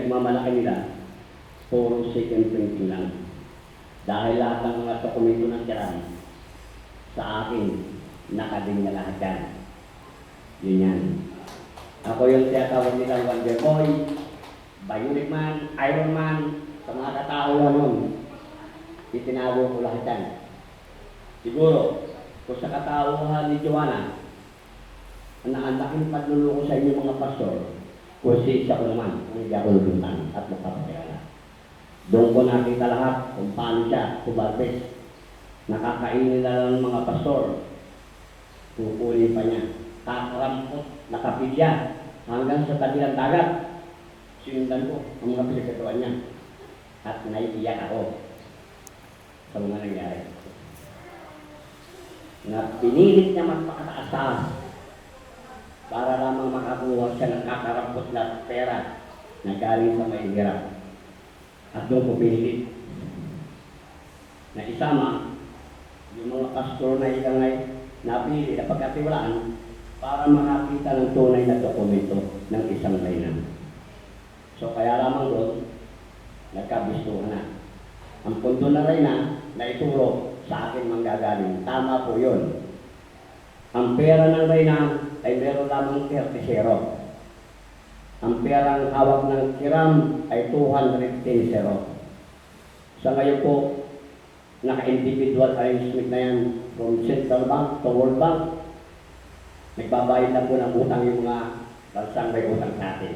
pinagmamalaki nila, puro second printing lang. Dahil lahat ng mga dokumento ng tiran, sa akin, nakading na lahat yan. Yun yan. Ako yung tinatawag nilang Wonder Boy, Bionic Man, Iron Man, sa mga katao yan nun. Itinago ko lahat yan. Siguro, kung sa katauhan ni Joanna, ang laking pagluloko sa inyo mga pastor, konsensya ko naman kung hindi ako lulutan at magpapakilala. Doon ko nakita lahat kung paano siya kumarbes. Nakakainin na lang ng mga pastor. Kukunin pa niya. Kakarampot, nakapilya hanggang sa kabilang dagat. Sinundan ko ang mga pinagkatuan niya. At naiiyak ako sa mga nangyari. Na pinilit niya magpakataas para lamang makakuha siya ng kakarampot na pera na galing sa may hirap. At doon ko pinilit na isama yung mga pastor na ikangay napili na pagkatiwalaan para makakita ng tunay na dokumento ng isang laynan. So kaya lamang doon, nagkabistuhan na. Ang pundo na reyna na ituro sa akin manggagaling, tama po yun. Ang pera ng reyna ay meron lamang 30. Ang perang hawak ng kiram ay 210. Sa ngayon po, naka-individual arrangement na yan from Central Bank to World Bank. Nagbabayad na po ng utang yung mga bansang may utang sa atin.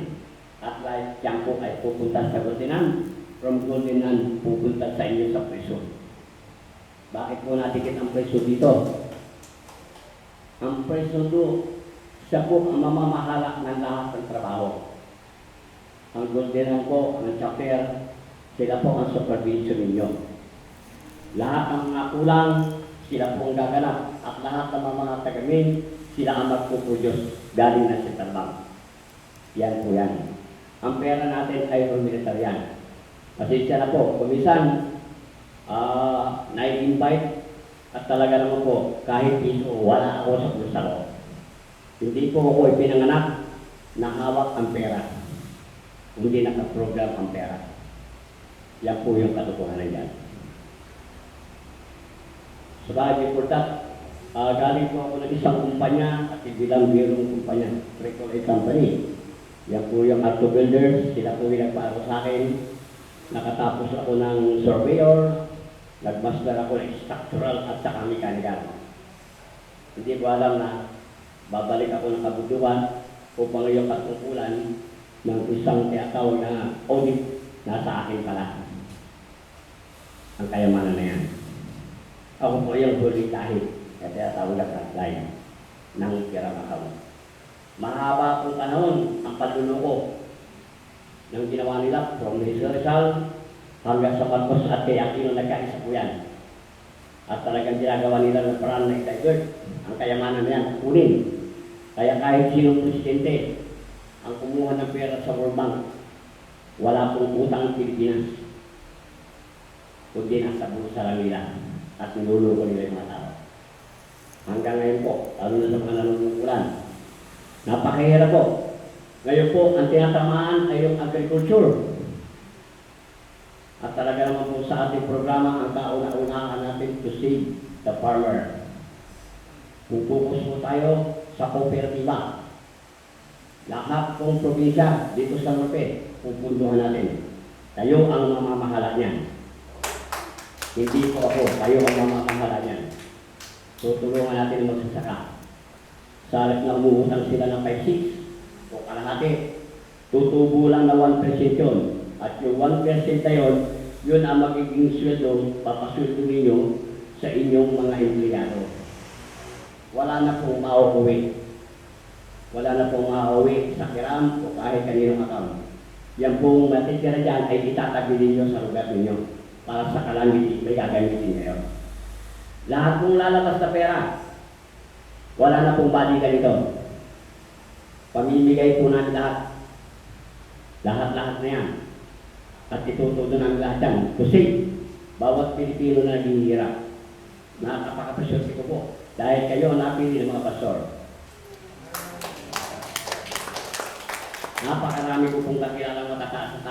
At like yan po ay pupunta sa Goldenan, from Goldenan pupunta sa inyo sa preso. Bakit po natikit ang preso dito? Ang preso do, siya po ang mamamahala ng lahat ng trabaho. Ang Goldenan po, ang chapter, sila po ang supervision ninyo. Lahat ng mga kulang, sila po ang gaganap. At lahat ng mga tagamin, sila ang magpupudyos galing na sa Bank. Yan po yan. Ang pera natin ay military yan. Pasensya na po, kumisan, na-invite at talaga naman po, kahit piso, wala ako sa pusa ko. Hindi po ako ipinanganak na hawak ang pera. Hindi nakaprogram ang pera. Yan po yung katotohanan yan. So dahil for that, galing po ako ng isang kumpanya at bilang birong kumpanya, AAA company. Yan po yung auto builders, sila po yung nagparo sa akin. Nakatapos ako ng surveyor, nagmaster ako ng structural at saka mechanical. Hindi ko alam na babalik ako ng kabutuhan upang yung katungkulan ng isang tinatawag na audit nasa akin pala. Ang kayamanan na yan. Ako po yung huli kahit kaya tinatawag na frontline ng pirang account. Mahaba pong panahon ang pagluloko ng ginawa nila from Rizal hanggang sa Marcos at kay Aquino nagkaisa po yan. At talagang ginagawa nila ng parang na i-divert ang kayamanan na yan, kunin. Kaya kahit sinong presidente ang kumuha ng pera sa World Bank, wala pong utang ang Pilipinas. Kundi nasa bulsa lang nila at niluluko nila yung mga tao. Hanggang ngayon po, lalo na sa mga nanunungkulan, napakahirap po. Ngayon po, ang tinatamaan ay yung agriculture. At talaga naman po sa ating programa, ang kauna-unahan natin to save the farmer. Kung focus po tayo sa kooperatiba, lahat pong probinsya dito sa Norte, pupunduhan natin. Tayo ang mamamahala niyan. Hindi po ako, tayo ang mamamahala niyan. Tutulungan natin ang magsasaka. Sa halip na umuutang sila ng 5-6 o kalahati, tutubo lang na 1% yun. At yung 1% na yun, yun ang magiging sweldo, papasweldo ninyo sa inyong mga empleyado. Wala na pong mauuwi. Wala na pong mauuwi sa kiram o kahit kaninong account. Yan pong matitira dyan ay itatabi ninyo sa lugar ninyo para sa kalamity may gagamitin ngayon. Lahat pong lalabas na pera, wala na pong balikan ito. Pamimigay po natin lahat. Lahat-lahat na yan. At itutudo ng lahat yan. Kasi, bawat Pilipino na naghihirap. Nakakapakapasyorte ko po. Dahil kayo ang napili ng mga pastor. Napakarami ko pong kakilalang matataas sa